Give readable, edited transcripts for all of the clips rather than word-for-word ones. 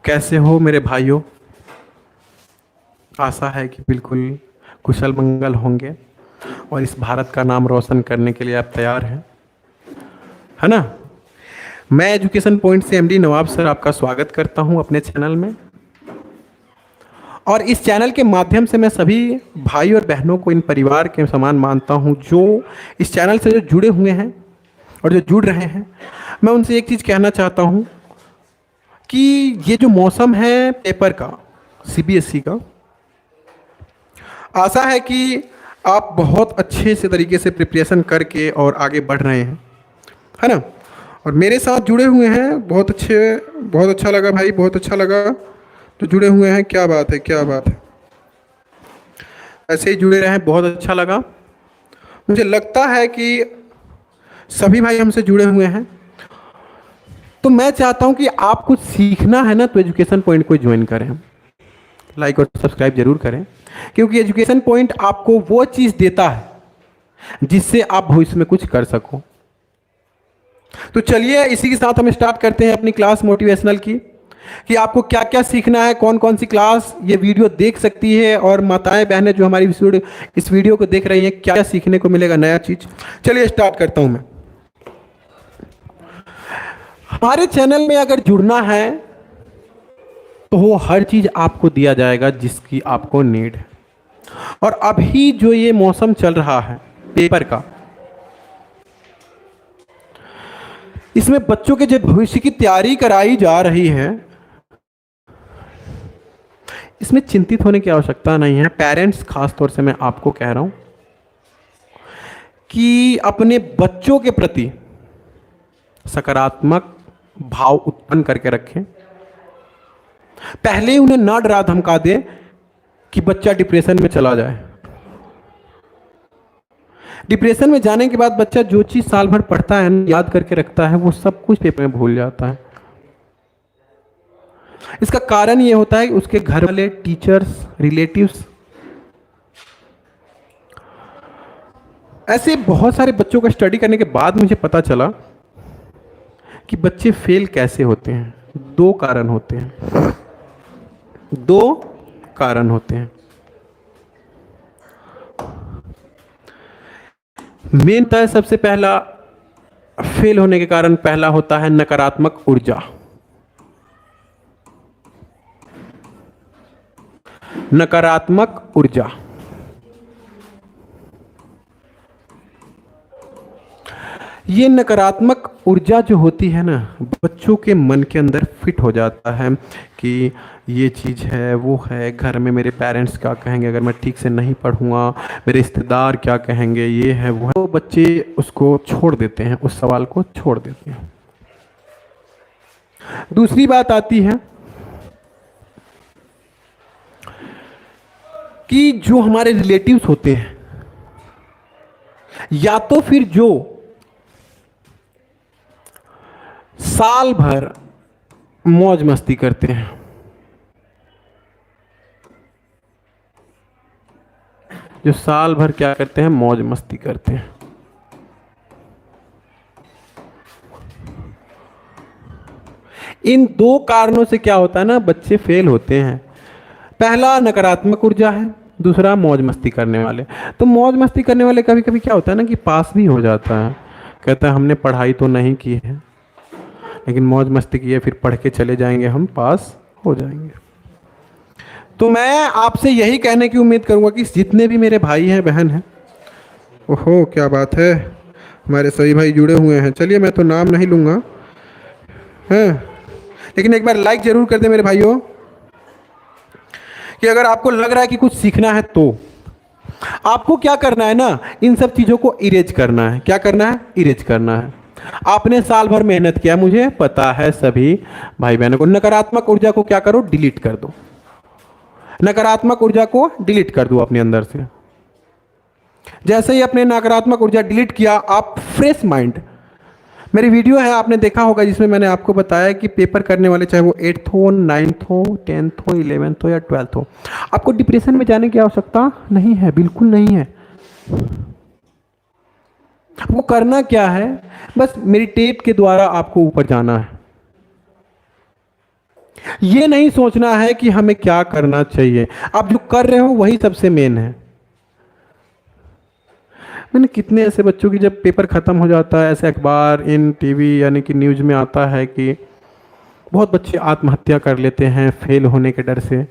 कैसे हो मेरे भाइयों। आशा है कि बिल्कुल कुशल मंगल होंगे और इस भारत का नाम रोशन करने के लिए आप तैयार हैं, है ना। मैं एजुकेशन पॉइंट से एमडी नवाब सर आपका स्वागत करता हूं अपने चैनल में। और इस चैनल के माध्यम से मैं सभी भाई और बहनों को इन परिवार के समान मानता हूं जो इस चैनल से जो जुड़े हुए हैं और जो जुड़ रहे हैं। मैं उनसे एक चीज़ कहना चाहता हूं कि ये जो मौसम है पेपर का, सीबीएसई का, आशा है कि आप बहुत अच्छे से तरीके से प्रिपरेशन करके और आगे बढ़ रहे हैं, है ना। और मेरे साथ जुड़े हुए हैं, बहुत अच्छे, बहुत अच्छा लगा भाई, बहुत अच्छा लगा जो जुड़े हुए हैं। क्या बात है, क्या बात है। ऐसे ही जुड़े रहें, बहुत अच्छा लगा। मुझे लगता है कि सभी भाई हमसे जुड़े हुए हैं। तो मैं चाहता हूं कि आप कुछ सीखना है ना, तो एजुकेशन पॉइंट को ज्वाइन करें, लाइक और सब्सक्राइब जरूर करें, क्योंकि एजुकेशन पॉइंट आपको वो चीज़ देता है जिससे आप भविष्य में कुछ कर सको। तो चलिए इसी के साथ हम स्टार्ट करते हैं अपनी क्लास मोटिवेशनल की, कि आपको क्या क्या सीखना है, कौन कौन सी क्लास ये वीडियो देख सकती है, और माताएं बहनें जो हमारी इस वीडियो को देख रही हैं, क्या क्या सीखने को मिलेगा नया चीज़। चलिए स्टार्ट करता हूं मैं। हमारे चैनल में अगर जुड़ना है तो वो हर चीज़ आपको दिया जाएगा जिसकी आपको नीड है। और अभी जो ये मौसम चल रहा है पेपर का, इसमें बच्चों के जो भविष्य की तैयारी कराई जा रही है, इसमें चिंतित होने की आवश्यकता नहीं है। पेरेंट्स खास तौर से मैं आपको कह रहा हूं कि अपने बच्चों के प्रति सकारात्मक भाव उत्पन्न करके रखें। पहले ही उन्हें ना डरा धमका दे कि बच्चा डिप्रेशन में चला जाए। डिप्रेशन में जाने के बाद बच्चा जो चीज साल भर पढ़ता है, याद करके रखता है, वो सब कुछ पेपर में भूल जाता है। इसका कारण ये होता है कि उसके घर वाले, टीचर्स, रिलेटिव्स, ऐसे बहुत सारे बच्चों का स्टडी करने के बाद मुझे पता चला कि बच्चे फेल कैसे होते हैं। दो कारण होते हैं, दो कारण होते हैं। मेनतः सबसे पहला फेल होने के कारण पहला होता है नकारात्मक ऊर्जा। नकारात्मक ऊर्जा, ये नकारात्मक ऊर्जा जो होती है ना, बच्चों के मन के अंदर फिट हो जाता है कि ये चीज़ है, वो है, घर में मेरे पेरेंट्स क्या कहेंगे अगर मैं ठीक से नहीं पढ़ूंगा, मेरे रिश्तेदार क्या कहेंगे, ये है वो है। तो बच्चे उसको छोड़ देते हैं, उस सवाल को छोड़ देते हैं। दूसरी बात आती है कि जो हमारे रिलेटिव्स होते हैं, या तो फिर जो साल भर मौज मस्ती करते हैं, जो साल भर क्या करते हैं, मौज मस्ती करते हैं। इन दो कारणों से क्या होता है ना, बच्चे फेल होते हैं। पहला नकारात्मक ऊर्जा है, दूसरा मौज मस्ती करने वाले। तो मौज मस्ती करने वाले कभी कभी क्या होता है ना कि पास भी हो जाता है, कहता है हमने पढ़ाई तो नहीं की है लेकिन मौज मस्ती की है, फिर पढ़ के चले जाएंगे, हम पास हो जाएंगे। तो मैं आपसे यही कहने की उम्मीद करूंगा कि जितने भी मेरे भाई हैं, बहन हैं, ओहो क्या बात है, हमारे सभी भाई जुड़े हुए हैं। चलिए मैं तो नाम नहीं लूँगा, हैं, लेकिन एक बार लाइक जरूर कर दें मेरे भाइयों, कि अगर आपको लग रहा है कि कुछ सीखना है तो आपको क्या करना है ना, इन सब चीज़ों को इरेज करना है। क्या करना है? इरेज करना है। आपने साल भर मेहनत किया, मुझे पता है सभी भाई बहनों को। नकारात्मक ऊर्जा को क्या करो? डिलीट कर दो। नकारात्मक ऊर्जा को डिलीट कर दो अपने अंदर से। जैसे ही अपने नकारात्मक ऊर्जा डिलीट किया, आप फ्रेश माइंड, मेरी वीडियो है आपने देखा होगा जिसमें मैंने आपको बताया कि पेपर करने वाले चाहे वो 8th हो, 9th हो, 10th हो, 11th हो या 12th हो, आपको डिप्रेशन में जाने की आवश्यकता नहीं है, बिल्कुल नहीं है। वो करना क्या है, बस मेडिटेट के द्वारा आपको ऊपर जाना है। ये नहीं सोचना है कि हमें क्या करना चाहिए, आप जो कर रहे हो वही सबसे मेन है। मैंने कितने ऐसे बच्चों की जब पेपर खत्म हो जाता है, ऐसे अखबार इन टीवी यानी कि न्यूज में आता है कि बहुत बच्चे आत्महत्या कर लेते हैं फेल होने के डर से।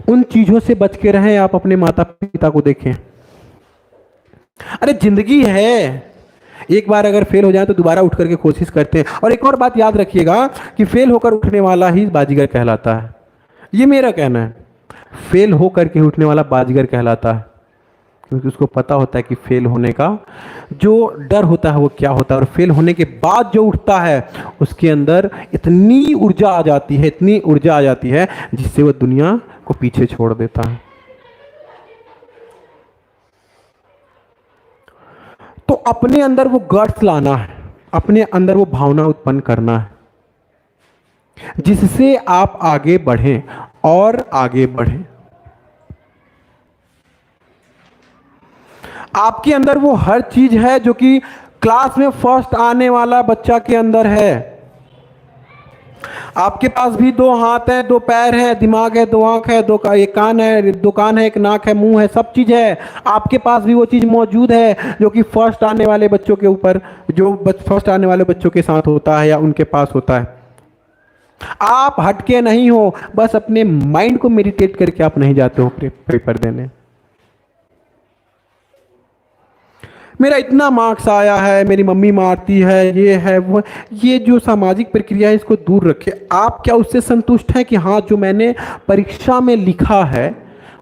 उन चीजों से बच के रहें, आप अपने माता पिता को देखें। अरे जिंदगी है, एक बार अगर फेल हो जाए तो दोबारा उठ करके कोशिश करते हैं। और एक और बात याद रखिएगा कि फेल होकर उठने वाला ही बाजीगर कहलाता है, ये मेरा कहना है। फेल होकर के उठने वाला बाजीगर कहलाता है, क्योंकि उसको पता होता है कि फेल होने का जो डर होता है वो क्या होता है, और फेल होने के बाद जो उठता है उसके अंदर इतनी ऊर्जा आ जाती है, इतनी ऊर्जा आ जाती है जिससे वो दुनिया को पीछे छोड़ देता है। तो अपने अंदर वो गट्स लाना है, अपने अंदर वो भावना उत्पन्न करना है जिससे आप आगे बढ़ें और आगे बढ़ें। आपके अंदर वो हर चीज है जो कि क्लास में फर्स्ट आने वाला बच्चा के अंदर है। आपके पास भी दो हाथ है, दो पैर है, दिमाग है, दो आंख है, एक कान है, दो कान है, एक नाक है, मुंह है, सब चीज है। आपके पास भी वो चीज मौजूद है जो कि फर्स्ट आने वाले बच्चों के ऊपर, जो फर्स्ट आने वाले बच्चों के साथ होता है या उनके पास होता है। आप हटके नहीं हो, बस अपने माइंड को मेडिटेट करके आप नहीं जाते हो पेपर देने। मेरा इतना मार्क्स आया है, मेरी मम्मी मारती है, ये है वो, ये जो सामाजिक प्रक्रिया है इसको दूर रखें। आप क्या उससे संतुष्ट हैं कि हाँ जो मैंने परीक्षा में लिखा है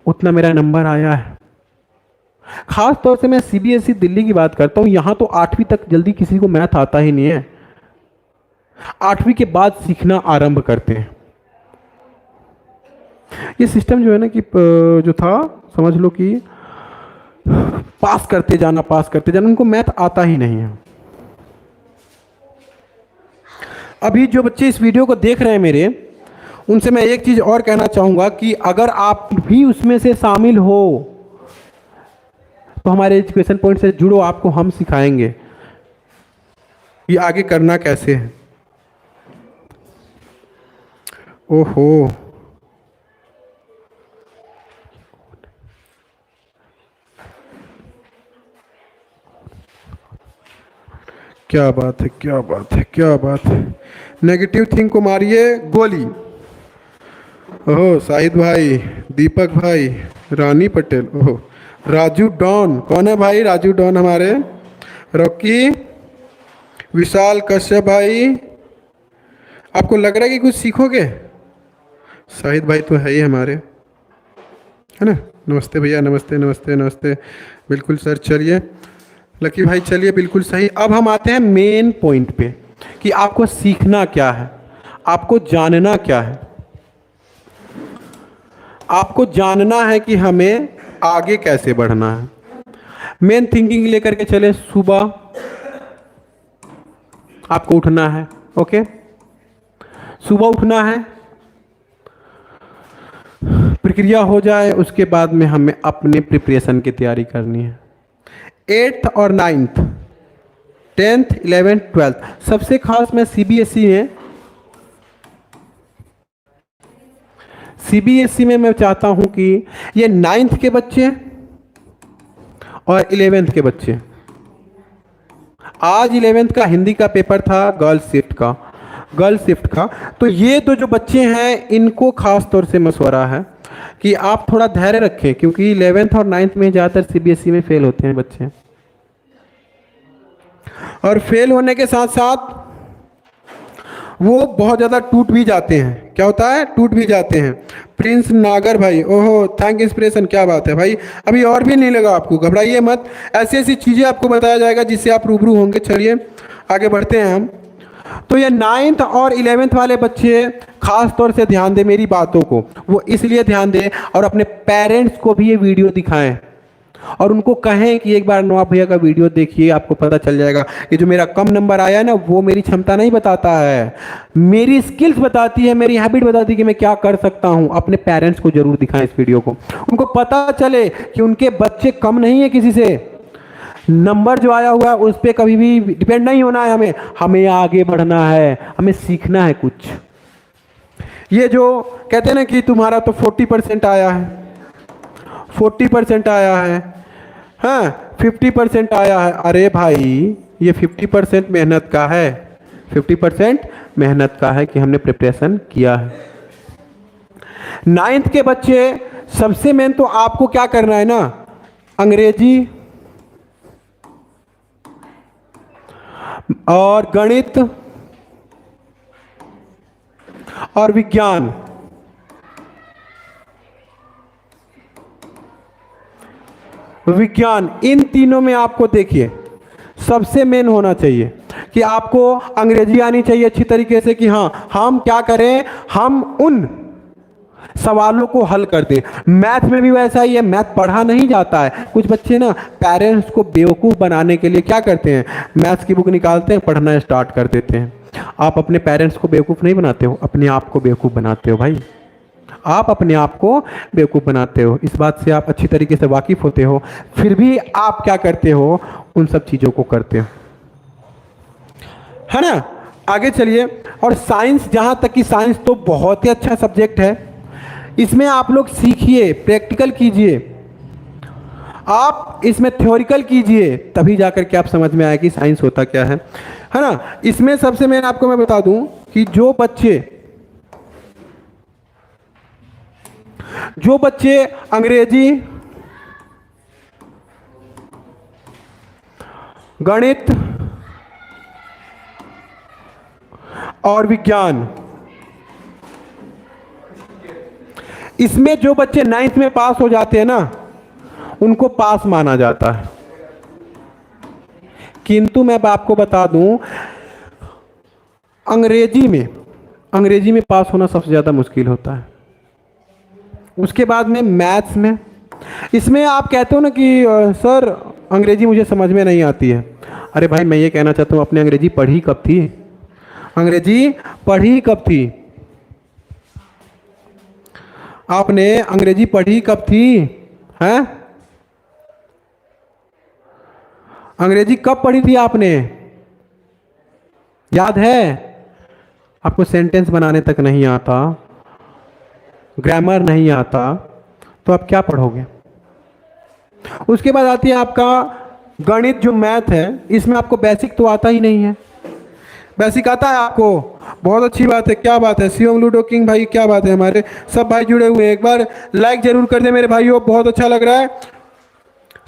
उतना मेरा नंबर आया है? खास तौर से मैं सीबीएसई दिल्ली की बात करता हूँ। यहाँ तो 8वीं तक जल्दी किसी को मैथ आता ही नहीं है, 8वीं के बाद सीखना आरंभ करते हैं। ये सिस्टम जो है ना कि जो था, समझ लो कि पास करते जाना, पास करते जाना, उनको मैथ आता ही नहीं है। अभी जो बच्चे इस वीडियो को देख रहे हैं मेरे, उनसे मैं एक चीज और कहना चाहूंगा कि अगर आप भी उसमें से शामिल हो तो हमारे एजुकेशन पॉइंट से जुड़ो, आपको हम सिखाएंगे कि आगे करना कैसे है। ओहो, क्या बात है, क्या बात है, क्या बात है। नेगेटिव थिंग को मारिए गोली। ओहो शाहिद भाई, दीपक भाई, रानी पटेल, ओहो राजू डॉन, कौन है भाई राजू डॉन हमारे? रॉकी, विशाल कश्यप भाई, आपको लग रहा है कि कुछ सीखोगे? शाहिद भाई तो है ही हमारे, है ना? नमस्ते भैया, नमस्ते नमस्ते नमस्ते। बिल्कुल सर, चलिए लकी भाई, चलिए बिल्कुल सही। अब हम आते हैं मेन पॉइंट पे कि आपको सीखना क्या है, आपको जानना क्या है। आपको जानना है कि हमें आगे कैसे बढ़ना है। मेन थिंकिंग लेकर के चले, सुबह आपको उठना है, ओके? सुबह उठना है, प्रक्रिया हो जाए, उसके बाद में हमें अपने प्रिपरेशन की तैयारी करनी है। 8th और 9th, 10th, 11th, 12th, सबसे खास मैं सीबीएसई में मैं चाहता हूं कि ये 9th के बच्चे और 11th के बच्चे, आज 11th का हिंदी का पेपर था गर्ल्स शिफ्ट का, तो ये तो जो बच्चे हैं इनको खास तौर से मशवरा है कि आप थोड़ा धैर्य रखें, क्योंकि 11th और 9th में ज़्यादातर सीबीएसई में फेल होते हैं बच्चे, और फेल होने के साथ साथ वो बहुत ज़्यादा टूट भी जाते हैं। क्या होता है? टूट भी जाते हैं। प्रिंस नागर भाई, ओहो थैंक इंस्पिरेशन, क्या बात है भाई, अभी और भी नहीं लगा आपको, घबराइए मत, ऐसी ऐसी चीज़ें आपको बताया जाएगा जिससे आप रूबरू होंगे। चलिए आगे बढ़ते हैं हम। तो ये 9th और 11th वाले बच्चे खास तौर से ध्यान दें मेरी बातों को, वो इसलिए ध्यान दें और अपने पेरेंट्स को भी ये वीडियो दिखाएं और उनको कहें कि एक बार नवाब भैया का वीडियो देखिए, आपको पता चल जाएगा। ये जो मेरा कम नंबर आया है ना, वो मेरी क्षमता नहीं बताता है, मेरी स्किल्स बताती है, मेरी हैबिट बताती है कि मैं क्या कर सकता हूं। अपने पेरेंट्स को जरूर दिखाएं इस वीडियो को, उनको पता चले कि उनके बच्चे कम नहीं है किसी से। नंबर जो आया हुआ है उस पर कभी भी डिपेंड नहीं होना है, हमें हमें आगे बढ़ना है, हमें सीखना है कुछ। ये जो कहते हैं ना कि तुम्हारा तो 40% आया है, 40% आया है, हाँ 50% आया है, अरे भाई ये 50% मेहनत का है, 50% मेहनत का है कि हमने प्रिपरेशन किया है। 9th के बच्चे सबसे मेन तो आपको क्या करना है ना, अंग्रेजी और गणित और विज्ञान, विज्ञान इन तीनों में आपको देखिए सबसे मेन होना चाहिए कि आपको अंग्रेजी आनी चाहिए अच्छी तरीके से, कि हाँ हम क्या करें, हम उन सवालों को हल कर दें। मैथ में भी वैसा ही है, मैथ पढ़ा नहीं जाता है। कुछ बच्चे ना पेरेंट्स को बेवकूफ़ बनाने के लिए क्या करते हैं, मैथ्स की बुक निकालते हैं, पढ़ना स्टार्ट कर देते हैं। आप अपने पेरेंट्स को बेवकूफ़ नहीं बनाते हो, अपने आप को बेवकूफ़ बनाते हो भाई, आप अपने आप को बेवकूफ़ बनाते हो। इस बात से आप अच्छी तरीके से वाकिफ़ होते हो, फिर भी आप क्या करते हो, उन सब चीज़ों को करते हो, है ना। आगे चलिए। और साइंस, जहाँ तक कि साइंस तो बहुत ही अच्छा सब्जेक्ट है, इसमें आप लोग सीखिए, प्रैक्टिकल कीजिए, आप इसमें थ्योरिकल कीजिए, तभी जाकर के आप समझ में आए कि साइंस होता क्या है ना। इसमें सबसे मैं आपको मैं बता दूं कि जो बच्चे अंग्रेजी, गणित और विज्ञान, इसमें जो बच्चे 9th में पास हो जाते हैं ना, उनको पास माना जाता है। किंतु मैं आपको बता दूं, अंग्रेजी में पास होना सबसे ज़्यादा मुश्किल होता है। उसके बाद में मैथ्स में, इसमें आप कहते हो ना कि सर अंग्रेजी मुझे समझ में नहीं आती है। अरे भाई मैं ये कहना चाहता हूँ, आपने अंग्रेजी पढ़ी कब थी, अंग्रेजी पढ़ी कब थी, आपने अंग्रेजी पढ़ी कब थी, हैं? अंग्रेजी कब पढ़ी थी आपने, याद है? आपको सेंटेंस बनाने तक नहीं आता, ग्रामर नहीं आता, तो आप क्या पढ़ोगे? उसके बाद आती है आपका गणित, जो मैथ है, इसमें आपको बेसिक तो आता ही नहीं है। बेसिक आता है आपको, बहुत अच्छी बात है, क्या बात है, शिवम लूडो किंग भाई, क्या बात है, हमारे सब भाई जुड़े हुए हैं। एक बार लाइक जरूर कर दें मेरे भाइयों, बहुत अच्छा लग रहा है।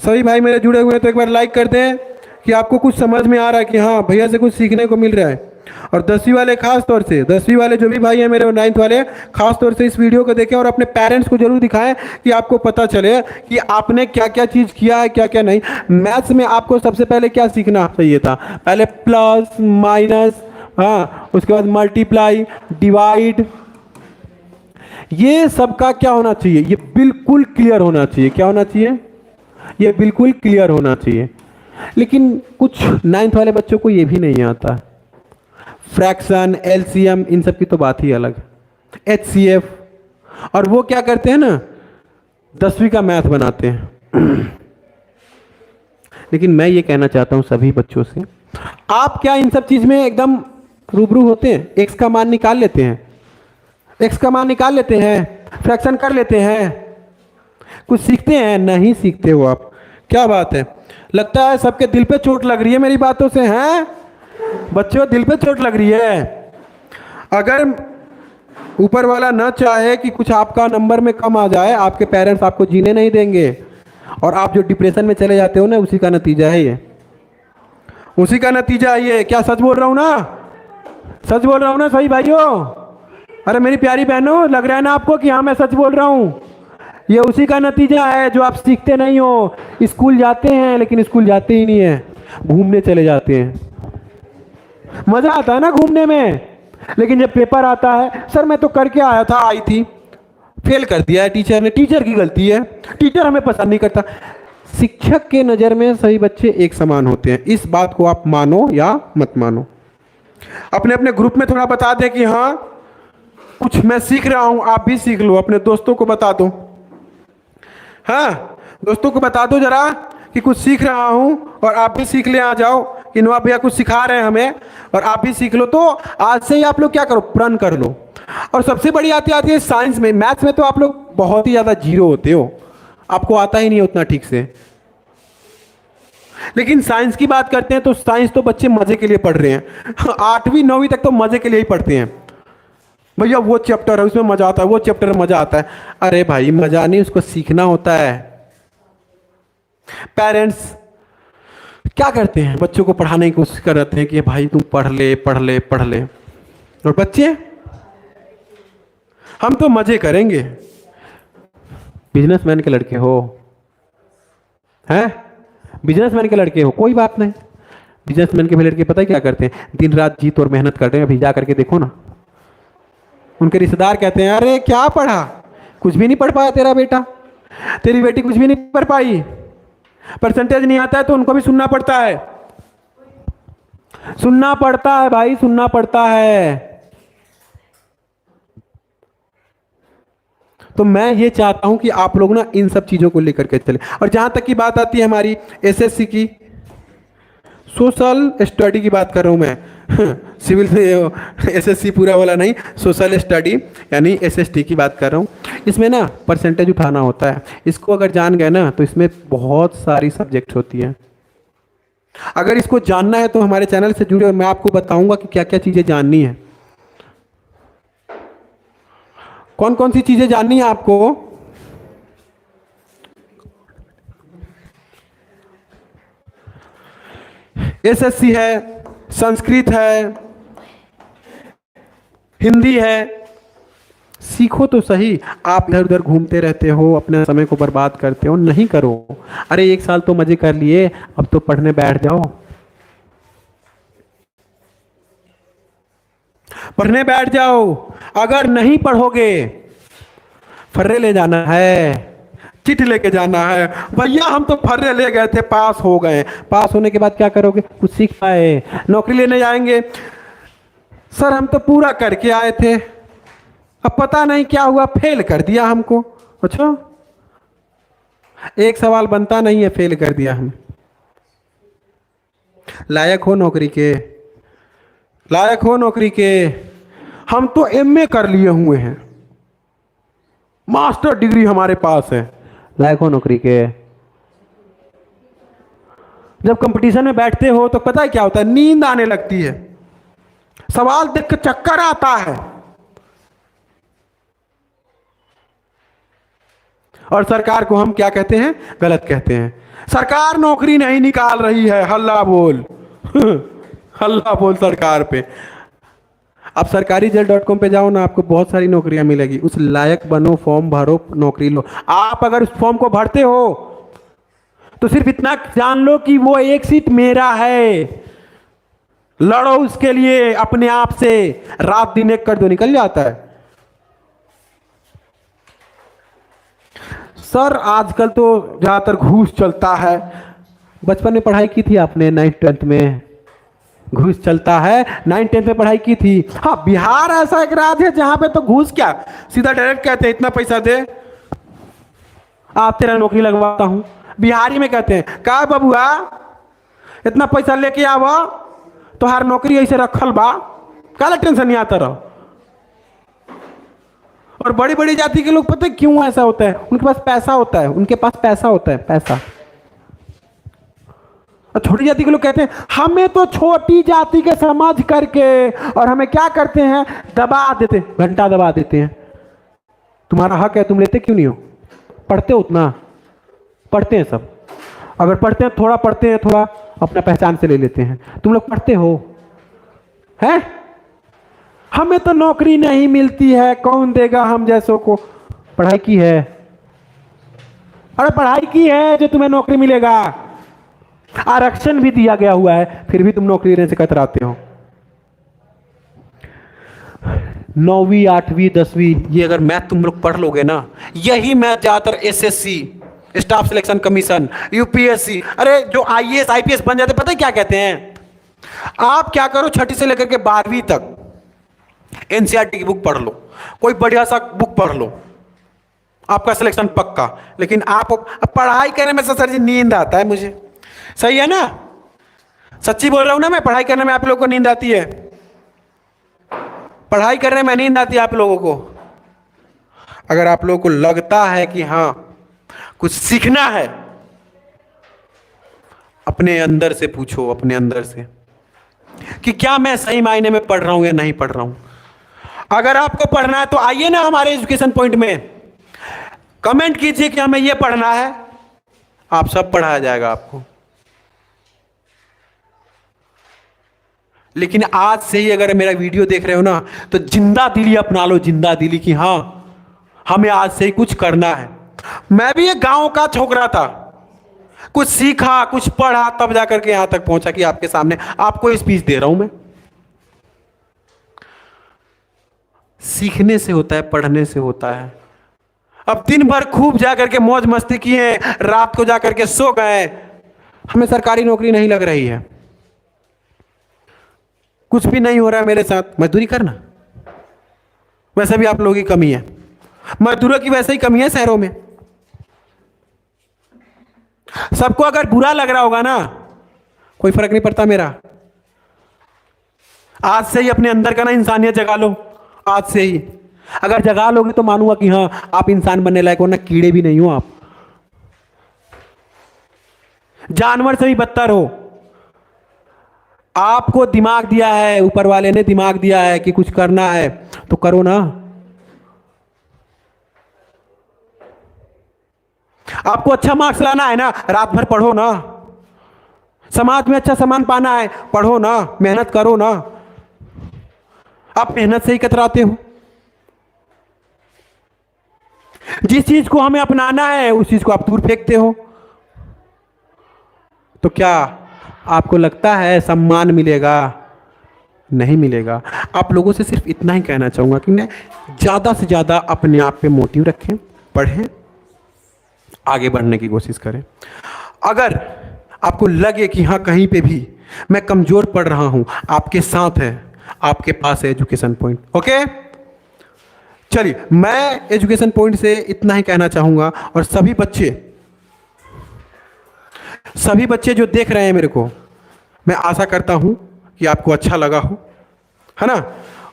सभी भाई मेरे जुड़े हुए हैं तो एक बार लाइक कर दें कि आपको कुछ समझ में आ रहा है कि हाँ भैया से कुछ सीखने को मिल रहा है। और 10वीं वाले खास तौर से, 10वीं वाले जो भी भाई हैं मेरे और 9th वाले, खास तौर से इस वीडियो को देखें और अपने पेरेंट्स को जरूर दिखाएं कि आपको पता चले कि आपने क्या क्या चीज़ किया है, क्या क्या नहीं। मैथ्स में आपको सबसे पहले क्या सीखना चाहिए था, पहले प्लस माइनस, हाँ, उसके बाद मल्टीप्लाई, डिवाइड, ये सबका क्या होना चाहिए, ये बिल्कुल क्लियर होना चाहिए। क्या होना चाहिए, ये बिल्कुल क्लियर होना चाहिए। लेकिन कुछ 9th वाले बच्चों को ये भी नहीं आता। फ्रैक्शन, एलसीएम, इन सब की तो बात ही अलग है, एचसीएफ, और वो क्या करते हैं ना, 10वीं का मैथ बनाते हैं। लेकिन मैं ये कहना चाहता हूं सभी बच्चों से, आप क्या इन सब चीज में एकदम रूबरू होते हैं? एक्स का मान निकाल लेते हैं, एक्स का मान निकाल लेते हैं, फ्रैक्शन कर लेते हैं, कुछ सीखते हैं? नहीं सीखते हो आप। क्या बात है, लगता है सबके दिल पे चोट लग रही है मेरी बातों से, हैं बच्चों, दिल पे चोट लग रही है। अगर ऊपर वाला ना चाहे कि कुछ आपका नंबर में कम आ जाए, आपके पेरेंट्स आपको जीने नहीं देंगे, और आप जो डिप्रेशन में चले जाते हो ना, उसी का नतीजा है ये, उसी का नतीजा है ये। क्या सच बोल रहा हूं ना, सच बोल रहा हूं ना सही भाइयों? अरे मेरी प्यारी बहनों, लग रहा है ना आपको कि हाँ मैं सच बोल रहा हूं? ये उसी का नतीजा है जो आप सीखते नहीं हो। स्कूल जाते हैं लेकिन स्कूल जाते ही नहीं है, घूमने चले जाते हैं। मजा आता है ना घूमने में, लेकिन जब पेपर आता है, सर मैं तो करके आया था, आई थी, फेल कर दिया है टीचर ने, टीचर की गलती है, टीचर हमें पसंद नहीं करता। शिक्षक के नज़र में सभी बच्चे एक समान होते हैं, इस बात को आप मानो या मत मानो। अपने अपने ग्रुप में थोड़ा बता दें कि हाँ कुछ मैं सीख रहा हूं, आप भी सीख लो, अपने दोस्तों को बता दो, हाँ दोस्तों को बता दो जरा कि कुछ सीख रहा हूं और आप भी सीख ले आ जाओ कि नवाब भैया कुछ सिखा रहे हैं हमें और आप भी सीख लो, तो आज से ही आप लोग क्या करो, प्रण कर लो। और सबसे बड़ी आती है साइंस में। मैथ्स में तो आप लोग बहुत ही ज़्यादा जीरो होते हो, आपको आता ही नहीं उतना ठीक से। लेकिन साइंस की बात करते हैं तो साइंस तो बच्चे मजे के लिए पढ़ रहे हैं। 8वीं 9वीं तक तो मजे के लिए ही पढ़ते हैं। भैया वो चैप्टर है उसमें मजा आता है, वो चैप्टर में मजा आता है। अरे भाई मजा नहीं, उसको सीखना होता है। पेरेंट्स क्या करते हैं, बच्चों को पढ़ाने की कोशिश कर रहे हैं कि भाई तुम पढ़ ले पढ़ ले पढ़ ले, और बच्चे हम तो मजे करेंगे। बिजनेसमैन के लड़के हो, हैं बिजनेसमैन के लड़के हो, कोई बात नहीं। बिजनेसमैन के भी लड़के पता है क्या करते हैं, दिन रात जीत और मेहनत करते हैं। अभी जा करके देखो ना, उनके रिश्तेदार कहते हैं अरे क्या पढ़ा, कुछ भी नहीं पढ़ पाया तेरा बेटा, तेरी बेटी कुछ भी नहीं पढ़ पाई, परसेंटेज नहीं आता है। तो उनको भी सुनना पड़ता है, सुनना पड़ता है भाई, सुनना पड़ता है। तो मैं ये चाहता हूं कि आप लोग ना इन सब चीजों को लेकर के चले। और जहां तक की बात आती है हमारी एसएससी की, सोशल स्टडी की बात कर रहा हूं मैं, सिविल से एसएससी पूरा वाला नहीं, सोशल स्टडी यानी एसएसटी की बात कर रहा हूं। इसमें ना परसेंटेज उठाना होता है। इसको अगर जान गए ना तो इसमें बहुत सारी सब्जेक्ट होती है। अगर इसको जानना है तो हमारे चैनल से जुड़े और मैं आपको बताऊंगा कि क्या क्या चीजें जाननी है, कौन कौन सी चीजें जाननी है आपको। एसएससी है, संस्कृत है, हिंदी है, सीखो तो सही। आप इधर उधर घूमते रहते हो, अपने समय को बर्बाद करते हो, नहीं करो। अरे 1 साल तो मजे कर लिए, अब तो पढ़ने बैठ जाओ, पढ़ने बैठ जाओ। अगर नहीं पढ़ोगे, फर्रे ले जाना है, चिट लेके जाना है। भैया हम तो फर्रे ले गए थे, पास हो गए, पास होने के बाद क्या करोगे, कुछ सीख पाए, नौकरी लेने जाएंगे, सर हम तो पूरा करके आए थे, अब पता नहीं क्या हुआ, फेल कर दिया हमको। अच्छा, एक सवाल बनता नहीं है, फेल कर दिया हमें। लायक हो नौकरी के, लायक हो नौकरी के। हम तो एमए कर लिए हुए हैं, मास्टर डिग्री हमारे पास है, लायक हो नौकरी के। जब कंपटीशन में बैठते हो तो पता है क्या होता है, नींद आने लगती है, सवाल देख के चक्कर आता है। और सरकार को हम क्या कहते हैं, गलत कहते हैं। सरकार नौकरी नहीं निकाल रही है, हल्ला बोल हल्ला बोल सरकार पे। अब सरकारीजल.com पे जाओ ना, आपको बहुत सारी नौकरियां मिलेगी। उस लायक बनो, फॉर्म भरो, नौकरी लो। आप अगर उस फॉर्म को भरते हो तो सिर्फ इतना जान लो कि वो एक सीट मेरा है, लड़ो उसके लिए अपने आप से, रात दिन एक कर दो, निकल जाता है। सर आजकल तो ज्यादातर घूस चलता है। बचपन में पढ़ाई की थी आपने, 9th-10th में घूस चलता है, 9th-10th में पढ़ाई की थी। हाँ, बिहार ऐसा एक राज्य है जहां पे तो घूस क्या, सीधा डायरेक्ट कहते हैं इतना पैसा दे, आप तेरा नौकरी लगवाता हूं। बिहारी में कहते हैं का बबुआ इतना पैसा लेके आवा, तो हर नौकरी ऐसे रखल बा, काला टेंशन नहीं आता रहो। और बड़ी बड़ी जाति के लोग पता है क्यों ऐसा होता है, उनके पास पैसा होता है, उनके पास पैसा होता है, पैसा। और छोटी जाति के लोग कहते हैं हमें तो छोटी जाति के समझ करके, और हमें क्या करते हैं, दबा देते, घंटा दबा देते हैं। तुम्हारा हक है, तुम लेते क्यों नहीं हो, पढ़ते हो उतना, पढ़ते हैं सब। अगर पढ़ते हैं, थोड़ा पढ़ते हैं, थोड़ा अपना पहचान से ले लेते हैं। तुम लोग पढ़ते हो हैं, हमें तो नौकरी नहीं मिलती है, कौन देगा हम जैसों को। पढ़ाई की है, अरे पढ़ाई की है जो तुम्हें नौकरी मिलेगा। आरक्षण भी दिया गया हुआ है, फिर भी तुम नौकरी लेने से कतराते हो। 9वीं 8वीं 10वीं ये अगर मैथ तुम लोग पढ़ लोगे ना, यही मैथ ज्यादातर SSC, staff selection commission, UPSC, अरे जो आईएएस आईपीएस बन जाते, पता है क्या कहते हैं, आप क्या करो 6ठी से लेकर के 12वीं तक एनसीईआरटी की बुक पढ़ लो, कोई बढ़िया सा बुक पढ़ लो, आपका सिलेक्शन पक्का। लेकिन आप पढ़ाई करने में सर जी नींद आता है मुझे, सही है ना? सच्ची बोल रहा हूं ना मैं, पढ़ाई करने में आप लोगों को नींद आती है, पढ़ाई करने में नींद आती है आप लोगों को। अगर आप लोगों को लगता है कि हाँ कुछ सीखना है, अपने अंदर से पूछो, अपने अंदर से कि क्या मैं सही मायने में पढ़ रहा हूं या नहीं पढ़ रहा हूं। अगर आपको पढ़ना है तो आइए ना हमारे एजुकेशन पॉइंट में, कमेंट कीजिए कि हमें यह पढ़ना है, आप सब पढ़ाया जाएगा आपको। लेकिन आज से ही अगर मेरा वीडियो देख रहे हो ना, तो जिंदा दिली अपना लो, जिंदा दिली कि हाँ हमें आज से ही कुछ करना है। मैं भी एक गांव का छोकरा था, कुछ सीखा, कुछ पढ़ा, तब जाकर के यहां तक पहुंचा कि आपके सामने आपको स्पीच दे रहा हूं मैं। सीखने से होता है, पढ़ने से होता है। अब दिन भर खूब जाकर के मौज मस्ती किए, रात को जाकर के सो गए, हमें सरकारी नौकरी नहीं लग रही है, कुछ भी नहीं हो रहा है मेरे साथ, मजदूरी करना। वैसे भी आप लोगों की कमी है, मजदूरों की वैसे ही कमी है शहरों में। सबको अगर बुरा लग रहा होगा ना, कोई फर्क नहीं पड़ता मेरा। आज से ही अपने अंदर का ना इंसानियत जगा लो, आज से ही। अगर जगा लोगे तो मानूंगा कि हाँ आप इंसान बनने लायक हो, ना कीड़े भी नहीं हो आप, जानवर से भी बदतर हो। आपको दिमाग दिया है, ऊपर वाले ने दिमाग दिया है कि कुछ करना है तो करो ना। आपको अच्छा मार्क्स लाना है ना, रात भर पढ़ो ना। समाज में अच्छा सम्मान पाना है, पढ़ो ना, मेहनत करो ना। आप मेहनत से ही कतराते हो। जिस चीज को हमें अपनाना है उस चीज को आप दूर फेंकते हो। तो क्या आपको लगता है सम्मान मिलेगा? नहीं मिलेगा। आप लोगों से सिर्फ इतना ही कहना चाहूंगा कि मैं ज्यादा से ज्यादा अपने आप पे मोटिव रखें, पढ़ें, आगे बढ़ने की कोशिश करें। अगर आपको लगे कि हाँ कहीं पे भी मैं कमजोर पड़ रहा हूं, आपके साथ है, आपके पास है एजुकेशन पॉइंट। ओके, चलिए मैं एजुकेशन पॉइंट से इतना ही कहना चाहूंगा। और सभी बच्चे जो देख रहे हैं मेरे को, मैं आशा करता हूं कि आपको अच्छा लगा हो, है ना?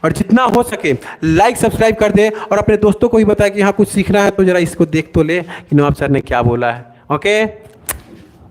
और जितना हो सके लाइक सब्सक्राइब कर दे, और अपने दोस्तों को भी बताए कि हाँ कुछ सीखना है तो जरा इसको देख तो ले कि नवाब सर ने क्या बोला है। ओके।